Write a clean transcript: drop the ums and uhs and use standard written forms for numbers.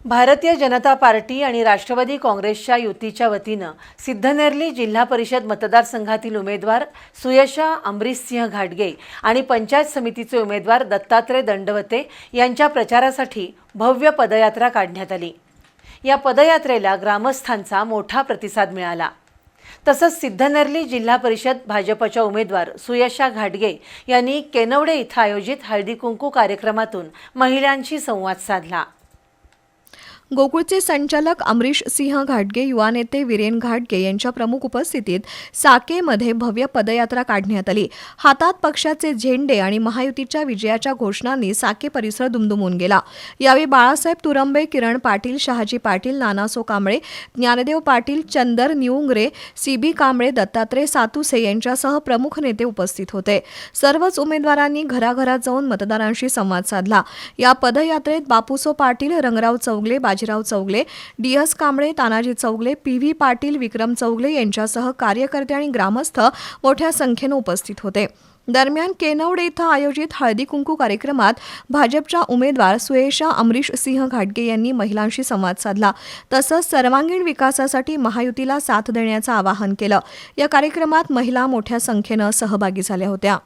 Bharatiya Janata party आणि राष्ट्रवादी काँग्रेसच्या युतीच्या वतीनं सिद्धनेरली जिल्हा परिषद मतदारसंघातील उमेदवार सुयशा अमरीशसिंह घाटगे आणि पंचायत समितीचे उमेदवार दत्तात्रय दंडवते यांच्या प्रचारासाठी भव्य पदयात्रा काढण्यात आली। या पदयात्रेला ग्रामस्थांचा मोठा प्रतिसाद मिळाला। तसंच सिद्धनेरली जिल्हा परिषद भाजपच्या उमेदवार सुयशा घाटगे यांनी केनवडे इथं आयोजित हळदी कुंकू कार्यक्रमातून महिलांशी संवाद साधला। गोकुळचे संचालक अमरीश सिंह घाटगे, युवा नेते वीरेन घाटगे यांच्या प्रमुख उपस्थितीत साकेमध्ये भव्य पदयात्रा काढण्यात आली। हातात पक्षाचे झेंडे आणि महायुतीच्या विजयाच्या घोषणांनी साके परिसर दुमदुमून गेला। यावेळी बाळासाहेब तुरंबे, किरण पाटील, शहाजी पाटील, नानासो कांबळे, ज्ञानदेव पाटील, चंदर निउंगरे, सीबी कांबळे, दत्तात्रय सातुसे यांच्यासह प्रमुख नेते उपस्थित होते। सर्वच उमेदवारांनी घराघरात जाऊन मतदारांशी संवाद साधला। या पदयात्रेत बापूसो पाटील, रंगराव चौगले, बाजीराव चौगले, डीएस कांबळे, तानाजी चौगले, पीव्ही पाटील, विक्रम चौगले यांच्यासह कार्यकर्ते आणि ग्रामस्थ मोठ्या संख्येने उपस्थित होते। दरम्यान केनवडे इथं आयोजित हळदी कुंकू कार्यक्रमात भाजपच्या उमेदवार सुयशा अमरीशसिंह घाटगे यांनी महिलांशी संवाद साधला। तसंच सर्वांगीण विकासासाठी महायुतीला साथ देण्याचं आवाहन केलं। या कार्यक्रमात महिला मोठ्या संख्येनं सहभागी झाल्या होत्या।